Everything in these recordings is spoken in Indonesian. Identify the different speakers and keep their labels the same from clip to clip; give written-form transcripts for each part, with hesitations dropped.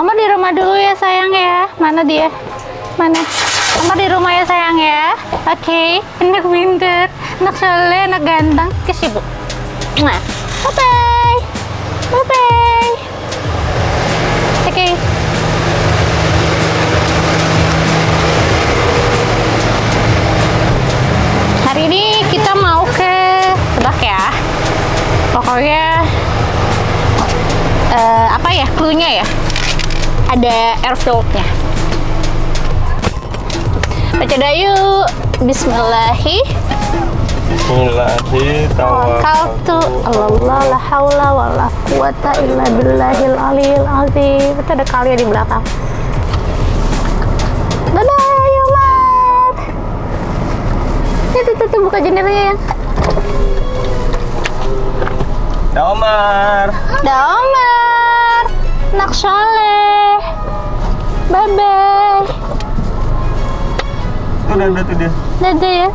Speaker 1: Omar di rumah dulu ya sayang ya. Mana dia? Mana? Omar di rumah ya sayang ya. Oke. Anak pinter, anak soleh, anak ganteng. Kesibuk. Nah, bye bye. Bye bye. Oke. Hari ini kita mau ke tebak ya. Pokoknya apa ya cluenya ya? Ada airfieldnya. Baca dah yuk. Bismillahirrahmanirrahim. Allah la haula wala quwata illa billahil aliyil azim. Itu ada kali di belakang. Dadah Yomar. Itu buka jendelanya ya.
Speaker 2: Dah Omar.
Speaker 1: Dah Omar. Nak soleh. Bye bye.
Speaker 2: Dadah tuh dia.
Speaker 1: Dadah ya.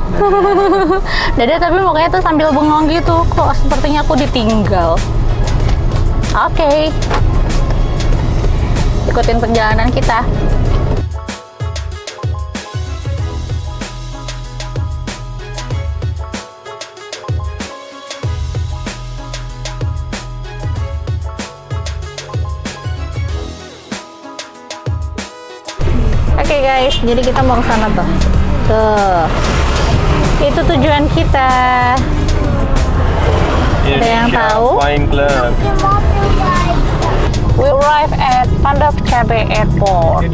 Speaker 1: Dadah tapi mukanya tuh sambil bengong gitu. Kok sepertinya aku ditinggal. Oke. Ikutin perjalanan kita. Oke guys, jadi kita mau ke sana tuh. Tuh. Itu tujuan kita. Ada yang tahu?
Speaker 2: Flying Club.
Speaker 1: We arrive at Pondok Cabe Airport.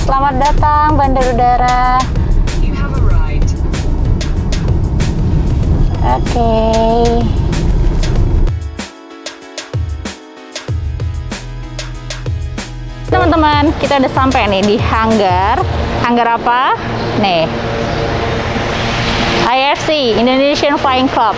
Speaker 1: Selamat datang Bandar Udara. Oke. Teman-teman, kita udah sampai nih di hanggar. Hanggar apa? Nih. IFC, Indonesian Flying Club.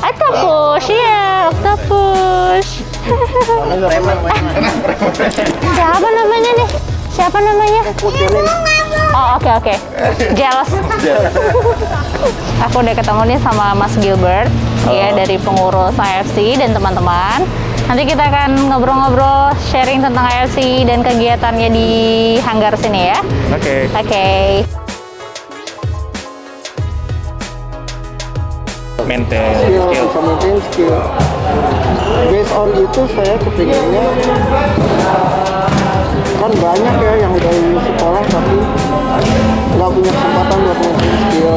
Speaker 1: Octopus, ya, octopus. Siapa namanya nih? Siapa namanya? Oh, oke. Jealous. Aku udah ketemu nih sama Mas Gilbert, ya dari pengurus IFC dan teman-teman. Nanti kita akan ngobrol-ngobrol, sharing tentang IFC dan kegiatannya di hanggar sini ya. Oke.
Speaker 2: Maintain
Speaker 3: skill. Based on itu saya kepinginnya kan banyak ya yang udah lulus sekolah tapi nggak punya kesempatan buat maintain skill.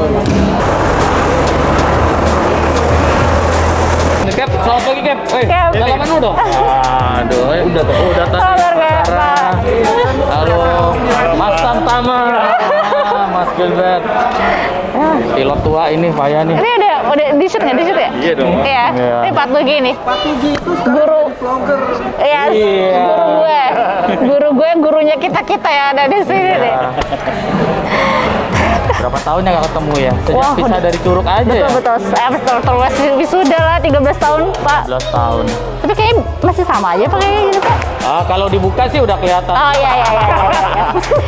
Speaker 2: Cap, selamat pagi Cap.
Speaker 1: Cap.
Speaker 2: Salaman lu dong. Aduh, udah tadi.
Speaker 1: Sabar Pak.
Speaker 2: Halo, Mas Tamtama. Mas Gilbert. Pilot tua ini Faya nih.
Speaker 1: Ini udah di shoot nggak? Di shoot ya?
Speaker 2: Iya dong.
Speaker 1: Iya. Ini Pak Tugi nih.
Speaker 3: Pak Tugi itu
Speaker 1: Guru
Speaker 3: vlogger.
Speaker 1: Iya. Guru gue, gurunya kita ya ada di sini nih.
Speaker 2: Berapa tahun ya nggak ketemu ya? Sejak
Speaker 1: Wah,
Speaker 2: pisah dari Curug aja ya?
Speaker 1: Betul. Wisuda lah 13 tahun Pak.
Speaker 2: 13 tahun.
Speaker 1: Tapi kayaknya masih sama aja Pak kayaknya gitu Pak.
Speaker 2: Kalau dibuka sih udah kelihatan.
Speaker 1: Oh iya.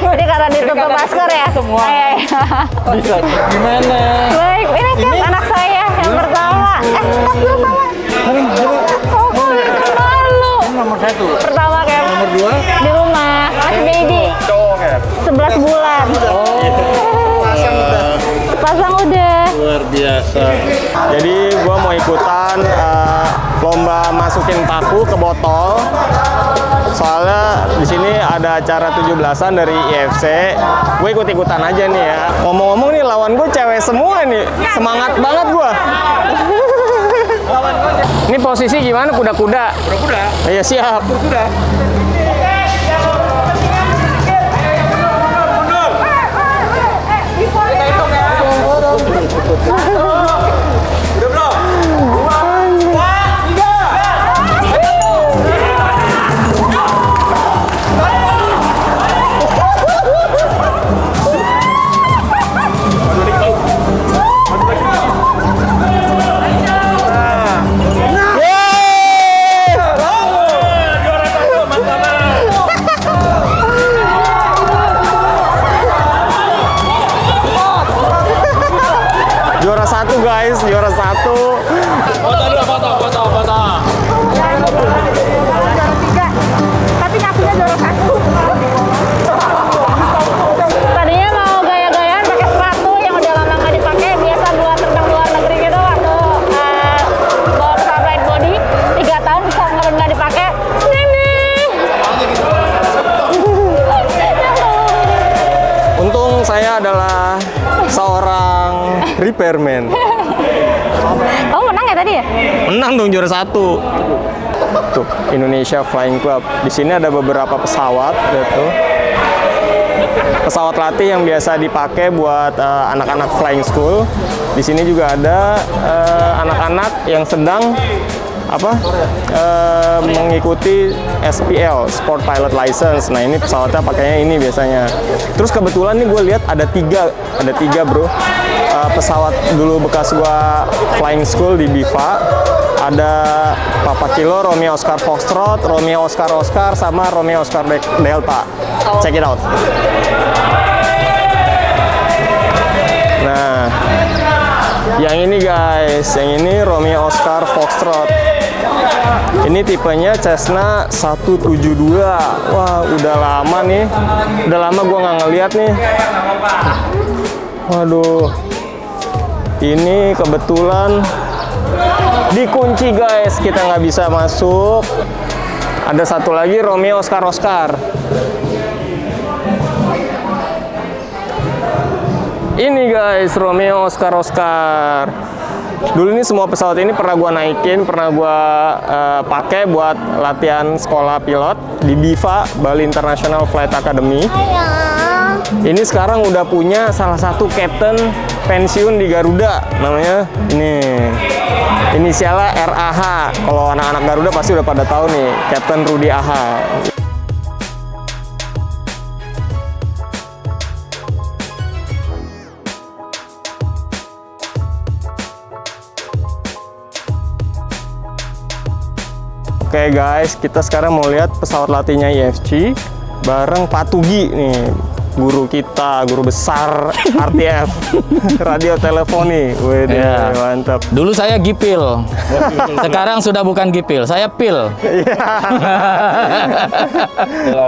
Speaker 1: Jadi karena ditutup masker ya?
Speaker 2: Semua.
Speaker 1: Iya.
Speaker 2: Bisa. Gimana?
Speaker 1: Baik, ini kan anak saya yang pertama. Tas dulu sama. Oh, malu.
Speaker 2: Nomor 1.
Speaker 1: Pertama kayak
Speaker 2: Nomor 2.
Speaker 1: di rumah, masih baby.
Speaker 2: Cowok ya?
Speaker 1: 11 bulan. Pasang udah.
Speaker 2: Luar biasa. Jadi gua mau ikutan lomba masukin paku ke botol. Soalnya di sini ada acara 17-an dari IFC. Gue ikut-ikutan aja nih ya. Ngomong-ngomong nih lawan gue cewek semua nih. Semangat banget gua. Ini posisi gimana kuda-kuda? Kuda-kuda. Iya siap. Kuda. Udah bro. 2, 3. guys, juara 1.
Speaker 4: Foto dulu, foto.
Speaker 1: Juara 3. Tapi ngakunya juara 1. Tadinya mau gaya-gayaan pakai sepatu yang udah lama nggak dipakai, biasa buat terbang luar negeri gitu waktu bawa pesawat light body 3 tahun nggak dipakai.
Speaker 2: Untung saya adalah seorang repairman.
Speaker 1: Kamu menang ya tadi ya?
Speaker 2: Menang dong, juara 1. Tuh, Indonesia Flying Club. Di sini ada beberapa pesawat gitu. Pesawat latih yang biasa dipakai buat anak-anak flying school. Di sini juga ada anak-anak yang sedang mengikuti SPL, Sport Pilot License. Nah, ini pesawatnya pakainya ini biasanya. Terus kebetulan nih gue lihat ada tiga bro. Pesawat dulu bekas gua flying school di BIFA. Ada Papa Kilo, Romeo Oscar Foxtrot, Romeo Oscar Oscar, sama Romeo Oscar Delta. Check it out. Nah, yang ini guys, yang ini Romeo Oscar Foxtrot. Ini tipenya Cessna 172. Wah, udah lama nih. Udah lama gua nggak ngeliat nih. Waduh. Ini kebetulan dikunci guys, kita nggak bisa masuk. Ada satu lagi Romeo Oscar Oscar. Ini guys, Romeo Oscar Oscar. Dulu ini semua pesawat ini pernah gua naikin, pernah gua pakai buat latihan sekolah pilot di BIFA, Bali International Flight Academy. Ini sekarang udah punya salah satu kapten pensiun di Garuda, namanya ini inisialnya RAH. Kalau anak-anak Garuda pasti udah pada tahu nih, Kapten Rudi AH. Oke guys, kita sekarang mau lihat pesawat latihnya IFC bareng Pak Tugi nih, guru kita, guru besar RTF, radio teleponi. Wih,
Speaker 4: Ya.
Speaker 2: mantap.
Speaker 4: Dulu saya Gipil. Sekarang sudah bukan Gipil, saya Pil.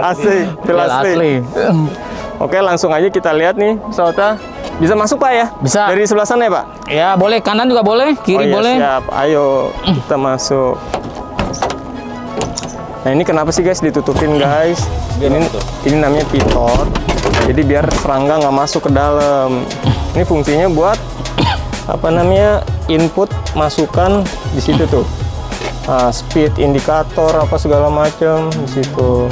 Speaker 2: Asik, pil
Speaker 4: Pil
Speaker 2: asli. Oke, langsung aja kita lihat nih pesawatnya. Bisa masuk Pak ya?
Speaker 4: Bisa.
Speaker 2: Dari sebelah sana ya Pak?
Speaker 4: Ya, boleh kanan juga boleh, kiri
Speaker 2: iya,
Speaker 4: boleh.
Speaker 2: Siap, ayo kita masuk. Nah, ini kenapa sih guys ditutupin guys? Ini namanya pitot. Jadi biar serangga nggak masuk ke dalam. Ini fungsinya buat input masukan di situ tuh. Speed indikator apa segala macam di situ.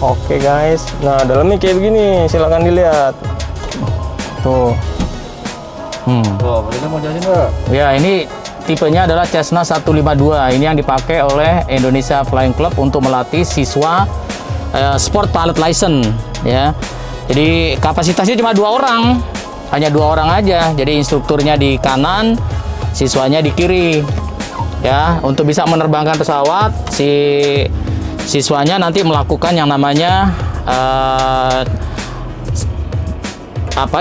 Speaker 2: Oke guys. Nah, dalamnya kayak begini, silakan dilihat. Tuh.
Speaker 3: Boleh mau jelasin nggak?
Speaker 4: Ya, ini tipenya adalah Cessna 152. Ini yang dipakai oleh Indonesia Flying Club untuk melatih siswa Sport Pilot License ya. Jadi kapasitasnya cuma 2 orang. Hanya 2 orang aja. Jadi instrukturnya di kanan, siswanya di kiri. Ya, untuk bisa menerbangkan pesawat, si siswanya nanti melakukan yang namanya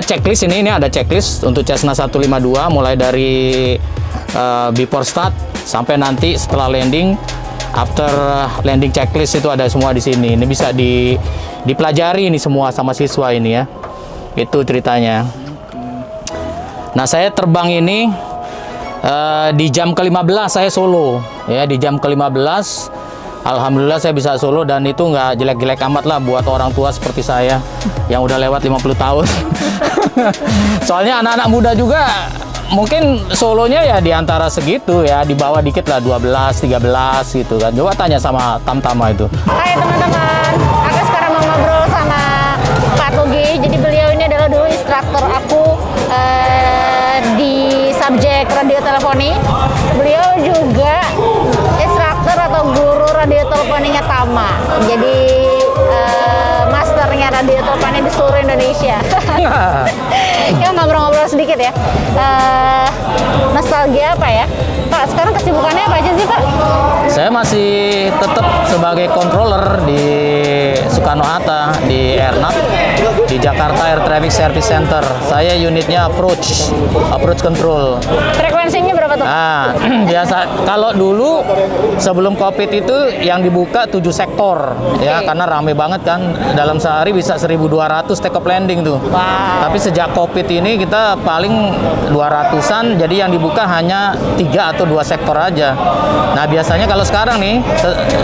Speaker 4: checklist. Ini ada checklist untuk Cessna 152 mulai dari before start sampai nanti setelah landing, after landing checklist itu ada semua di sini. Ini bisa dipelajari ini semua sama siswa ini ya. Itu ceritanya. Nah, saya terbang ini di jam ke-15 saya solo ya, di jam ke-15 alhamdulillah saya bisa solo, dan itu nggak jelek-jelek amat lah buat orang tua seperti saya yang udah lewat 50 tahun. Soalnya anak-anak muda juga mungkin solonya ya di antara segitu ya, di bawah dikit lah 12, 13 gitu kan. Coba tanya sama Tamtama itu.
Speaker 1: Hai teman-teman, aku sekarang mau ngobrol sama Pak Tugi. Jadi beliau ini adalah dulu instruktur aku di subjek radio teleponi. Beliau juga instruktur atau guru radio teleponinya Tama. Jadi masternya radio teleponi di seluruh Indonesia. Kita ngobrol-ngobrol sedikit ya. Nostalgia apa ya? Pak, sekarang kesibukannya apa aja sih Pak?
Speaker 4: Saya masih tetap sebagai controller di Soekarno-Hatta di Airnav di Jakarta Air Traffic Service Center. Saya unitnya approach control.
Speaker 1: Frekuensinya berapa tuh?
Speaker 4: Nah, biasa kalau dulu sebelum Covid itu yang dibuka 7 sektor ya, karena rame banget kan, dalam sehari bisa 1.200 take off landing tuh.
Speaker 1: Wow.
Speaker 4: Tapi sejak Covid ini kita paling 200-an, jadi yang dibuka hanya 3 atau 2 sektor aja. Nah, biasanya kalau sekarang nih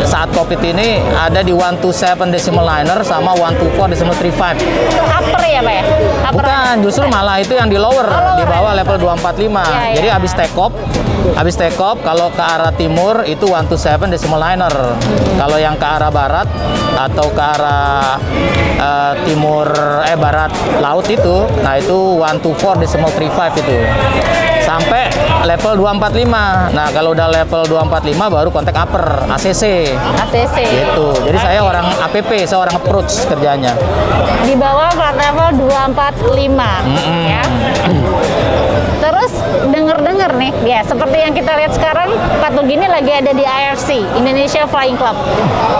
Speaker 4: saat Covid ini ada di 127 decimal liner sama 124.35.
Speaker 1: Itu upper ya Pak ya? Upper.
Speaker 4: Bukan, justru malah itu yang di lower, di bawah level 245.
Speaker 1: Ya,
Speaker 4: Jadi
Speaker 1: ya.
Speaker 4: habis take off kalau ke arah timur itu 127 decimal liner. Kalau yang ke arah barat atau ke arah barat laut itu, nah itu 124.35 itu. Sampai level 245. Nah, kalau udah level 245 baru kontak upper, ACC.
Speaker 1: ACC.
Speaker 4: Gitu. Jadi saya orang APP, saya orang approach kerjanya.
Speaker 1: Di bawah plat level 245 ya. Terus denger-denger nih, ya seperti yang kita lihat sekarang, Pak Tugi ini lagi ada di IFC, Indonesia Flying Club.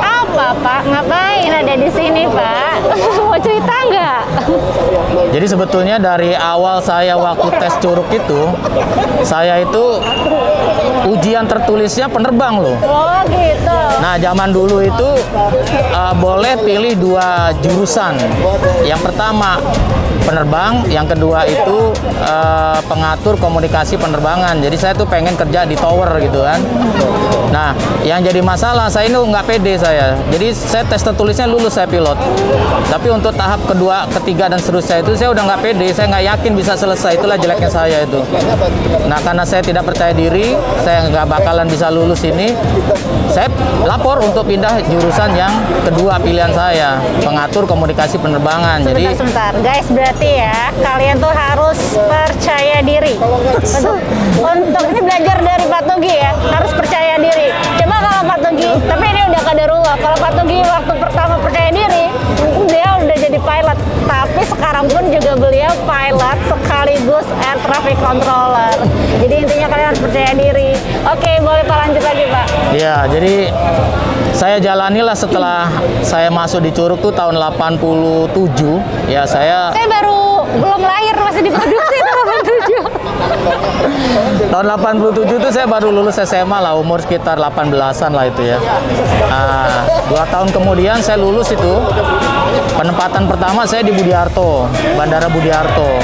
Speaker 1: Apa Pak? Ngapain ada di sini Pak? Mau cerita nggak?
Speaker 4: Jadi sebetulnya dari awal saya waktu tes curug itu, saya itu ujian tertulisnya penerbang loh.
Speaker 1: Oh gitu.
Speaker 4: Nah, zaman dulu itu boleh pilih 2 jurusan. Yang pertama penerbang, yang kedua itu pengatur komunikasi penerbangan. Jadi saya tuh pengen kerja di tower gitu kan. Nah, yang jadi masalah saya ini nggak pede saya. Jadi saya tes tertulisnya lulus, saya pilot. Tapi untuk tahap kedua, ketiga dan seterusnya itu saya udah nggak pede. Saya nggak yakin bisa selesai. Itulah jeleknya saya itu. Nah, karena saya tidak percaya diri, saya nggak bakalan bisa lulus ini. Saya lapor untuk pindah jurusan yang kedua pilihan saya, pengatur komunikasi penerbangan. Jadi
Speaker 1: Sebentar, guys, berarti ya kalian tuh harus percaya diri. Untuk ini belajar dari Pak Tugi ya, harus percaya diri. Coba kalau Pak Tugi, tapi ini udah kadarullah. Kalau Pak Tugi waktu pertama percaya diri, dia udah jadi pilot. Tapi sekarang pun juga beliau pilot sekaligus air traffic controller. Jadi intinya kalian harus percaya diri. Oke, boleh Pak lanjut lagi Pak.
Speaker 4: ya, jadi saya jalanilah setelah saya masuk di Curug tuh tahun 87. Ya, saya
Speaker 1: Saya baru belum lahir masih diproduksi tahun 87.
Speaker 4: tahun 87 itu saya baru lulus SMA lah, umur sekitar 18-an lah itu ya. Nah, 2 tahun kemudian saya lulus itu. Penempatan pertama saya di Budiarto, Bandara Budiarto.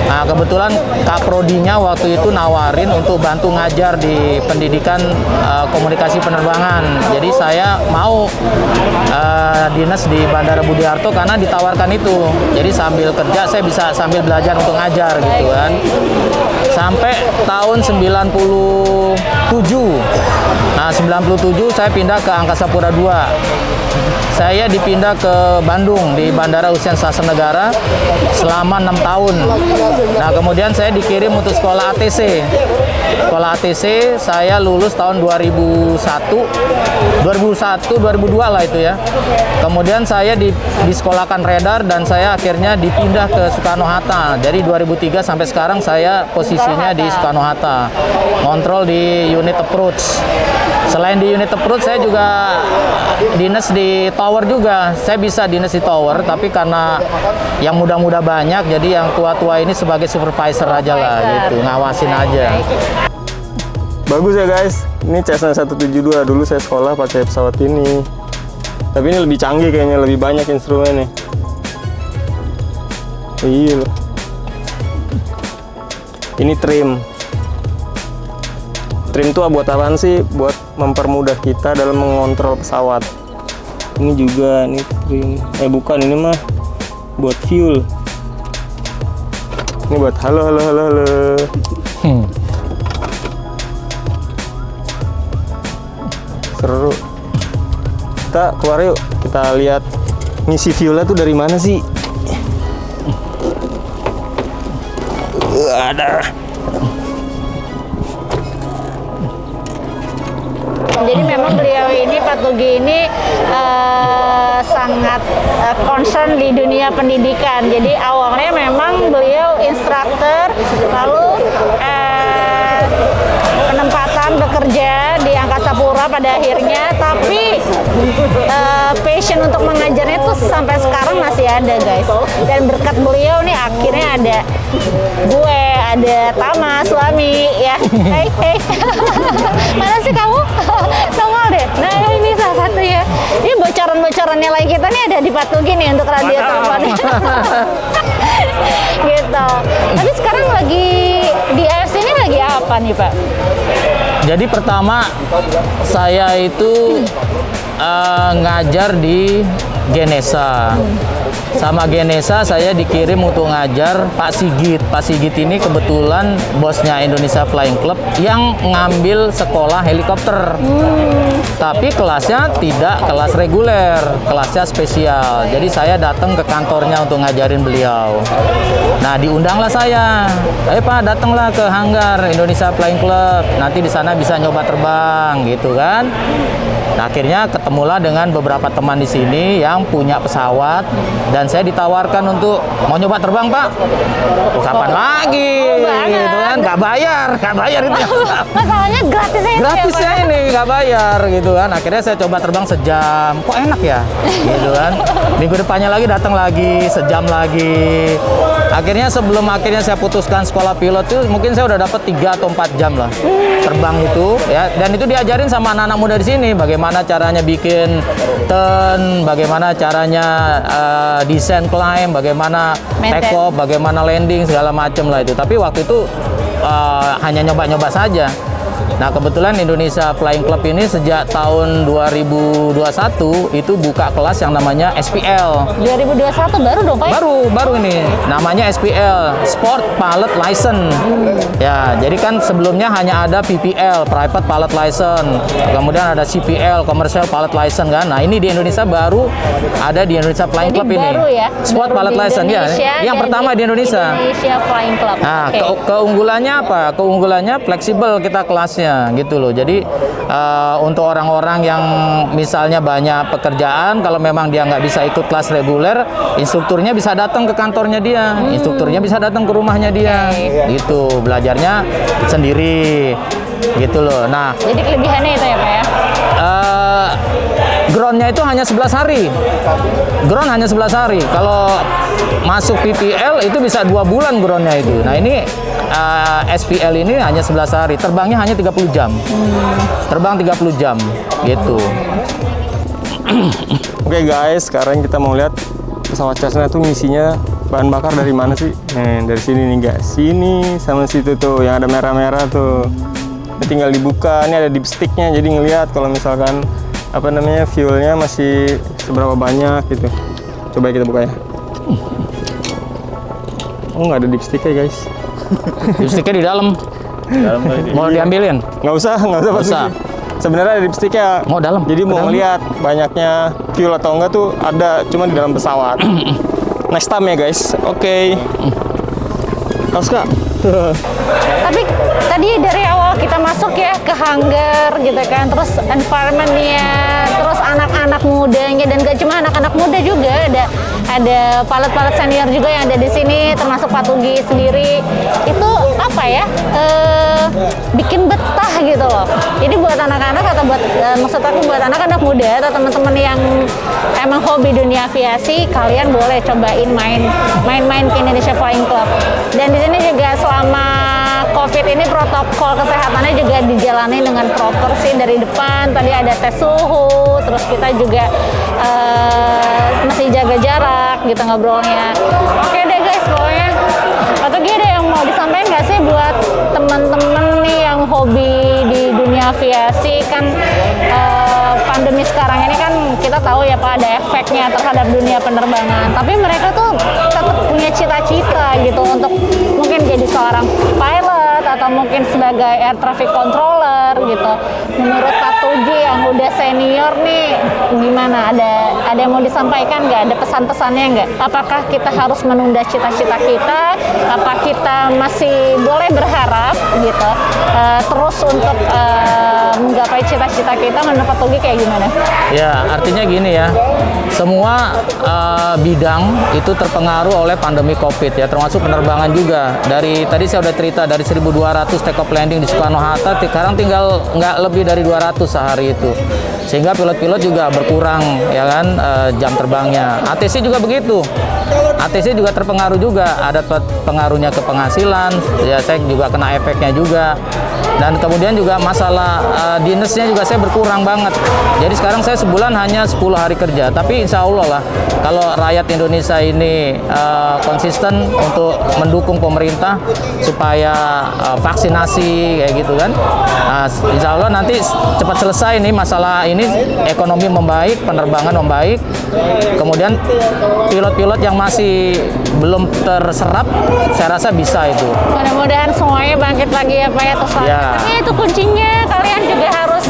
Speaker 4: Nah, kebetulan Kak Prodinya waktu itu nawarin untuk bantu ngajar di pendidikan komunikasi penerbangan. Jadi saya mau dinas di Bandara Budiarto karena ditawarkan itu. Jadi sambil kerja saya bisa sambil belajar untuk ngajar gitu kan. Sampai tahun 97. Nah, 97 saya pindah ke Angkasa Pura II. Saya dipindah ke Bandung di Bandara Hussein Sastra selama 6 tahun. Nah, kemudian saya dikirim untuk sekolah ATC. Sekolah ATC saya lulus tahun 2002 lah itu ya. Kemudian saya disekolahkan radar dan saya akhirnya dipindah ke Soekarno-Hatta. Dari 2003 sampai sekarang saya posisinya di Soekarno-Hatta. Ngontrol di unit approach. Selain di unit approach, saya juga dinas di tower juga. Saya bisa dinas di tower, tapi karena yang muda-muda banyak, jadi yang tua-tua ini sebagai supervisor aja lah gitu, ngawasin aja.
Speaker 2: Bagus ya guys, ini Cessna 172. Dulu saya sekolah pakai pesawat ini. Tapi ini lebih canggih kayaknya, lebih banyak instrumennya. Iya loh. Ini trim. Trim itu buat apaan sih? Buat mempermudah kita dalam mengontrol pesawat. Ini juga, ini trim. Bukan, ini mah buat fuel. Ini buat halo. Seru. Kita keluar yuk, kita lihat ngisi fuelnya tuh dari mana sih. Ada.
Speaker 1: Jadi memang beliau ini, Pak Tugi ini sangat concern di dunia pendidikan. Jadi awalnya memang beliau instruktur, lalu penempatan bekerja di pada akhirnya, tapi passion untuk mengajarnya tuh sampai sekarang masih ada guys. Dan berkat beliau nih akhirnya ada gue, ada Tama, suami ya. Hey. Mana sih kamu? Nongol deh. Nah ini salah satu ya. Ini bocoran-bocoran nilai kita nih ada di Patugi nih untuk radio telepon. Gitu. Tapi sekarang lagi di AFC ini lagi apa nih Pak?
Speaker 4: Jadi pertama saya itu ngajar di Genesa. Sama Genesa saya dikirim untuk ngajar Pak Sigit. Pak Sigit ini kebetulan bosnya Indonesia Flying Club yang ngambil sekolah helikopter. Tapi kelasnya tidak kelas reguler, kelasnya spesial. Jadi saya datang ke kantornya untuk ngajarin beliau. Nah, diundanglah saya. Ayo Pak, datanglah ke hanggar Indonesia Flying Club. Nanti di sana bisa nyoba terbang, gitu kan. Nah, akhirnya ketemulah dengan beberapa teman di sini yang punya pesawat dan saya ditawarkan untuk mau nyoba terbang Pak. Kapan lagi? Gitu kan, nggak bayar itu.
Speaker 1: Masalahnya gratisnya itu
Speaker 4: Gratisnya
Speaker 1: ya, Pak?
Speaker 4: ini nggak bayar gitu kan. Akhirnya saya coba terbang sejam. Kok enak ya? Gitu kan. Minggu depannya lagi datang lagi, sejam lagi. Akhirnya sebelum saya putuskan sekolah pilot itu mungkin saya udah dapat 3 atau 4 jam lah terbang itu ya. Dan itu diajarin sama anak-anak muda di sini bagaimana caranya bikin turn, bagaimana caranya desain climb, bagaimana take off, bagaimana landing segala macam lah itu. Tapi waktu itu hanya nyoba-nyoba saja. Nah, kebetulan Indonesia Flying Club ini sejak tahun 2021 itu buka kelas yang namanya SPL.
Speaker 1: 2021 baru dong Pak?
Speaker 4: Baru ini. Namanya SPL, Sport Pilot License. Ya, jadi kan sebelumnya hanya ada PPL, Private Pilot License. Kemudian ada CPL, Commercial Pilot License kan. Nah, ini di Indonesia baru ada di Indonesia Flying
Speaker 1: Jadi
Speaker 4: Club ini.
Speaker 1: baru ya?
Speaker 4: Sport
Speaker 1: Baru
Speaker 4: Pilot
Speaker 1: di
Speaker 4: License ya.
Speaker 1: Indonesia
Speaker 4: Yang
Speaker 1: dan
Speaker 4: pertama di Indonesia.
Speaker 1: Indonesia Flying Club.
Speaker 4: Nah,
Speaker 1: Oke.
Speaker 4: keunggulannya apa? Keunggulannya fleksibel kita kelasnya gitu loh. Jadi untuk orang-orang yang misalnya banyak pekerjaan, kalau memang dia nggak bisa ikut kelas reguler, instrukturnya bisa datang ke kantornya dia, instrukturnya bisa datang ke rumahnya dia, gitu. Belajarnya sendiri, gitu loh. Nah,
Speaker 1: Jadi kelebihannya itu ya Pak ya?
Speaker 4: groundnya itu hanya 11 hari. Ground hanya 11 hari. Kalau masuk PPL itu bisa 2 bulan groundnya itu. Nah, ini SPL ini hanya 11 hari. Terbangnya hanya 30 jam. Terbang 30 jam, gitu.
Speaker 2: Oke guys, sekarang kita mau lihat pesawat Cessna itu ngisinya bahan bakar dari mana sih? Nah, dari sini nih guys. Sini sama situ tuh yang ada merah-merah tuh. Ini tinggal dibuka, ini ada dipsticknya, jadi ngelihat kalau misalkan apa namanya fuelnya masih seberapa banyak gitu. Coba kita buka ya. Oh, nggak ada dipsticknya guys.
Speaker 4: Lipstiknya di dalam. Mau diambilin?
Speaker 2: Nggak usah
Speaker 4: Nggak usah.
Speaker 2: Sebenarnya ada dipsticknya.
Speaker 4: Mau dalam?
Speaker 2: Jadi mau
Speaker 4: Dalam.
Speaker 2: ngeliat banyaknya fuel atau enggak tuh ada, cuma di dalam pesawat. Next time ya guys. Oke. Harus Kak.
Speaker 1: Tapi tadi dari awal kita masuk ya ke hanggar gitu kan, terus environment-nya, terus anak-anak mudanya, dan gak cuma anak-anak muda juga, ada pilot-pilot senior juga yang ada di sini, termasuk Patugi sendiri. Itu apa ya? Bikin betah gitu loh. Jadi buat anak-anak atau buat maksud aku buat anak-anak muda atau teman-teman yang emang hobi dunia aviasi, kalian boleh cobain main-main ke Indonesia Flying Club. Dan di sini juga selama COVID ini protokol kesehatannya juga dijalani dengan proper sih. Dari depan tadi ada tes suhu, terus kita juga masih jaga jarak gitu ngobrolnya. Oke deh guys, pokoknya atau ada yang mau disampaikan nggak sih buat teman-teman nih yang hobi di dunia aviasi kan? Pandemi sekarang ini kan kita tahu ya Pak, ada efeknya terhadap dunia penerbangan, tapi mereka tuh tetap punya cita-cita gitu untuk mungkin jadi seorang pilot atau mungkin sebagai air traffic controller gitu. Menurut Patugi yang udah senior nih gimana, ada yang mau disampaikan nggak? Ada pesan-pesannya nggak? Apakah kita harus menunda cita-cita kita? Apa kita masih boleh berharap gitu terus untuk menggapai cita-cita kita? Menurut Patugi kayak gimana?
Speaker 4: Ya, artinya gini ya, semua bidang itu terpengaruh oleh pandemi COVID ya, termasuk penerbangan juga. Dari tadi saya udah cerita dari 1.200 300 take off landing di Soekarno-Hatta, sekarang tinggal nggak lebih dari 200 sehari itu. Sehingga pilot-pilot juga berkurang ya kan jam terbangnya. ATC juga begitu. ATC juga terpengaruh juga, ada pengaruhnya ke penghasilan, ya saya juga kena efeknya juga. Dan kemudian juga masalah dinasnya juga saya berkurang banget. Jadi sekarang saya sebulan hanya 10 hari kerja. Tapi insya Allah lah, kalau rakyat Indonesia ini konsisten untuk mendukung pemerintah supaya vaksinasi kayak gitu kan, insya Allah nanti cepat selesai nih masalah ini, ekonomi membaik, penerbangan membaik. Kemudian pilot-pilot yang masih belum terserap, saya rasa bisa itu.
Speaker 1: Mudah-mudahan semuanya bangkit lagi ya Pak ya, terus
Speaker 4: Ya.
Speaker 1: Tapi itu kuncinya, kalian juga harus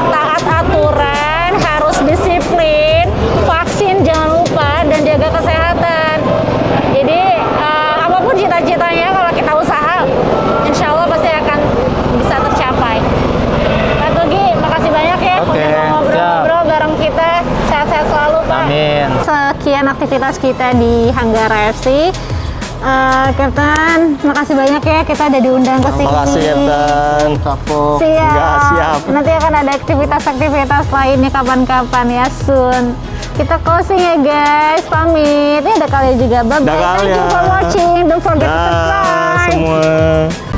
Speaker 1: taat aturan, harus disiplin, vaksin jangan lupa, dan jaga kesehatan. Jadi apapun cita-citanya, kalau kita usaha, insya Allah pasti akan bisa tercapai. Pak Tugi, makasih banyak ya
Speaker 4: Oke,
Speaker 1: udah mau ngobrol-ngobrol bareng kita. Sehat-sehat selalu Pak.
Speaker 4: Amin.
Speaker 1: Sekian aktivitas kita di Hanggara FC. Kapten, makasih banyak ya kita udah diundang ke sini.
Speaker 2: Makasih Captain.
Speaker 3: Kapok.
Speaker 1: Siap.
Speaker 2: Enggak, siap.
Speaker 1: Nanti akan ada aktivitas-aktivitas lainnya kapan-kapan ya, soon. Kita closing ya guys, pamit. Ini ada kali juga. Bye-bye.
Speaker 2: Dah kali
Speaker 1: Thank you
Speaker 2: ya.
Speaker 1: for watching. Don't forget to
Speaker 2: Dah
Speaker 1: subscribe.
Speaker 2: semua.